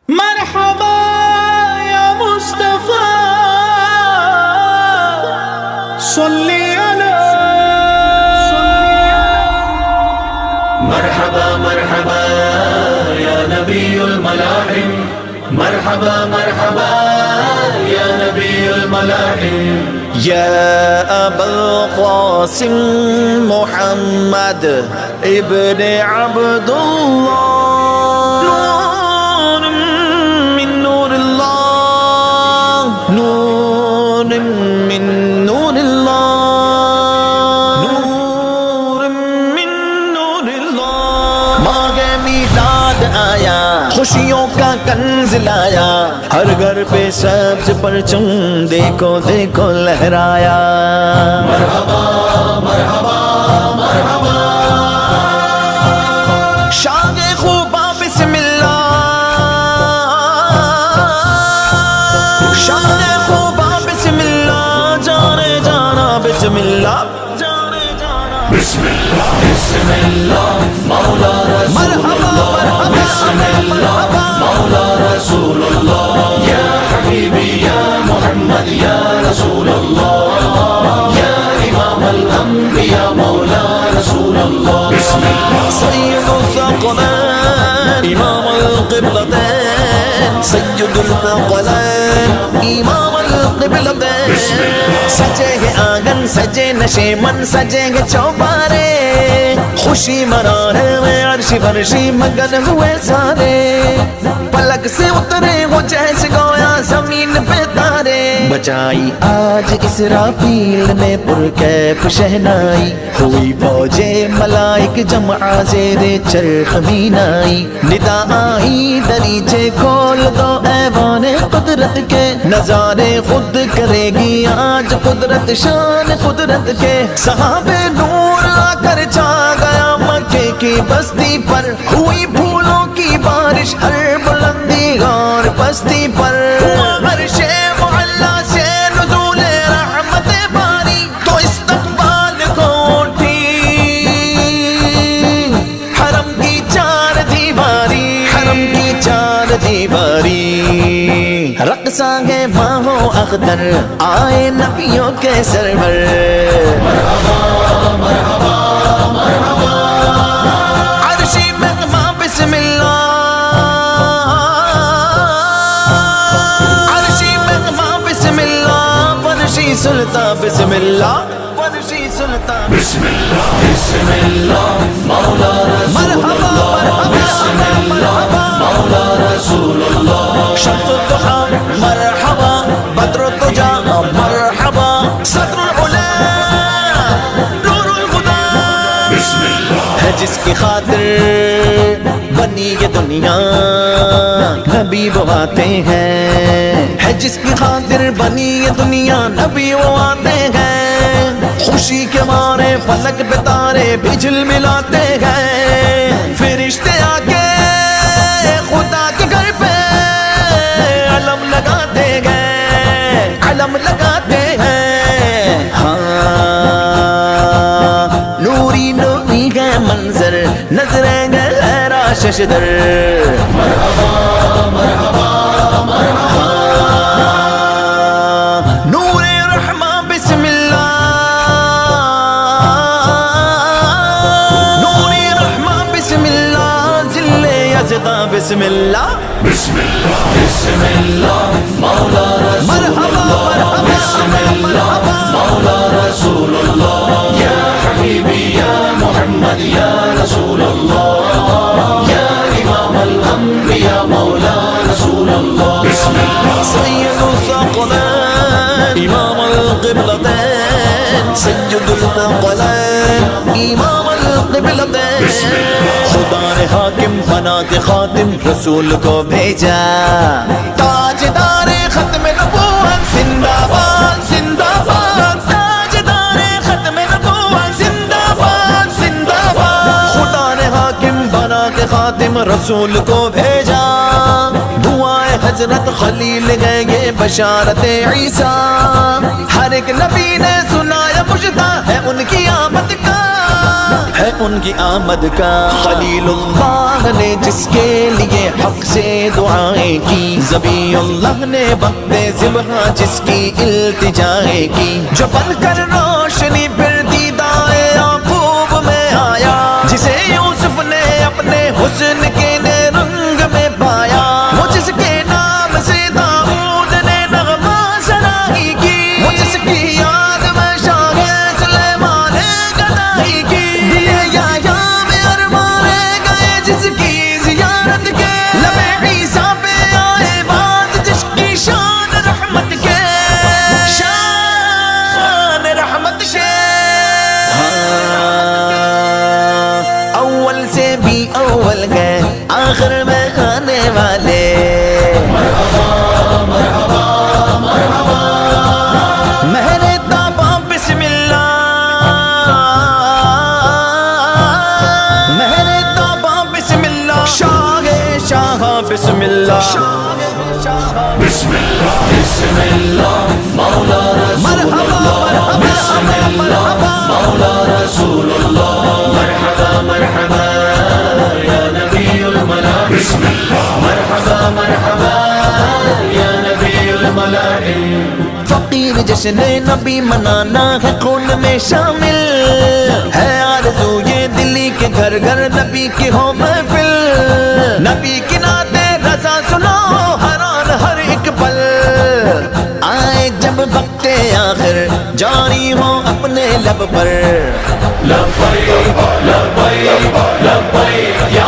مرحبا يا مصطفى صلي على مرحبا مرحبا يا نبي الملاحم مرحبا مرحبا يا نبي الملاحم يا أبا القاسم محمد ابن عبد الله نور من نور الله نور من نور الله نور من نور الله ماہ میلاد آیا خوشیوں کا کنز لایا ہر گھر پہ سبز پرچم دیکھو دیکھو لہرایا مرحبا مرحبا مرحبا شاہ خوبا بسم اللہ شاہ خوبا بسم اللہ جانے جانا بسم اللہ جانے جانا بسم اللہ بسم اللہ مولا رسول اللہ بسم اللہ مولا رسول اللہ یا حبیبی یا محمد یا رسول اللہ یا امام الانبیاء مولا رسول اللہ بسم اللہ سید الثقلین امام القبلتین سید الثقلین امام القبلتین سجے گے آنگن سجے نشے من سجے گے چوبارے خوشی منانے میں عرشی فرشی مگن ہوئے سارے پلک سے اترے وہ جیسے گویا زمین پہ تارے بجائی آج اسرافیل نے پرکیف شہنائی ہوئی فوج ملائک جمع زیر چرخ مینائی ندا آئی دریچے کھول دو ایوان قدرت کے نظارے خود کرے گی آج قدرت شان قدرت کے صحابہ نور آ کر چھا گیا مکے کی بستی پر ہوئی پھولوں کی بارش ہر بلندی اور بستی پر عرش معلا سے نزول رحمت باری تو استقبال کو اٹھی حرم کی چار دیواری حرم کی چار دیواری رقصاں گے ماہو اختر آئے نبیوں کے سرور مرحبا مرحبا مرحبا عرشی مغمہ بسم اللہ عرشی مغمہ بسم اللہ فرشی سلطان بسم اللہ فرشی سلطان بسم اللہ بسم اللہ مولا رسول اللہ بسم اللہ مولا رسول اللہ شمس الضحى مرحبا بدر الدجى مرحبا صدر العلا نور الهدى بسم اللہ ہے جس کی خاطر بنی یہ دنیا نبی وہ آتے ہیں ہے جس کی خاطر بنی یہ دنیا نبی وہ آتے ہیں خوشی کے مارے فلک پہ تارے بھی جھلملاتے ہیں فرشتے آ کے خدا کے گھر پہ علم لگاتے گئے علم لگاتے ہیں ہاں نوری نوری ہے منظر نظریں گے حیرا ششدر مرحبا مرحبا مرحبا نور رحمہ بسم اللہ نور رحمہ بسم اللہ ذل یزدہ بسم اللہ بسم اللہ بسم اللہ مولا رسول اللہ بسم اللہ مولا رسول اللہ یا حبیبی یا محمد یا رسول اللہ یا امام الانبیاء مولا رسول اللہ بسم اللہ سید الثقلین امام القبلتین سید الثقلین امام القبلتین خدا نے حاکم بنا کے خاتم رسول کو بھیجا تاجدار ختم نبوت زندہ باد زندہ باد تاجدار ختم نبوت زندہ باد زندہ باد خدا نے حاکم بنا کے خاتم رسول کو بھیجا دعائیں حضرت خلیل گئے یہ بشارت عیسیٰ ہر ایک نبی نے سنایا مجدہ ہے ان کی آمد کا ہے ان کی آمد کا، خلیل اللہ نے جس کے لیے حق سے دعائیں کی، ذبیح اللہ نے وقت ذبح جس کی التجائیں کی، جو بن کر روشنی پھر دیدائے یعقوب میں آیا، جسے یوسف نے اپنے حسن کے رنگ میں پایا، وہ جس کے نام سے داؤد نے نغمہ سرائی کی، وہ جس کی یاد میں شاہ سلیمان گدائی کی، دل یحییٰ میں ارمان گئے جس کی زیارت کے، لب عیسیٰ پہ آئے بات جس کی شان رحمت کے، شان رحمت کے، اول سے بھی اول گئے آخر میں آنے والے، مہر تابا بسم اللہ، مہر تابا بسم اللہ، شاہ بسم اللہ، بسم اللہ بسم اللہ مولا رسول اللہ، بسم اللہ مولا رسول اللہ، مرحبا مرحبا یا نبی الملا، بسم اللہ مرحبا مرحبا یا نبی الملائک، فقیر جشن نبی منانا ہے خون میں شامل، ہے آرزو یہ دلی کے گھر گھر نبی کی ہو محفل، نبی کی نعت رضا سنو حیران ہر ایک پل، آئے جب وقت آخر جاری ہو اپنے لب پر، لبیک لبیک لبیک یا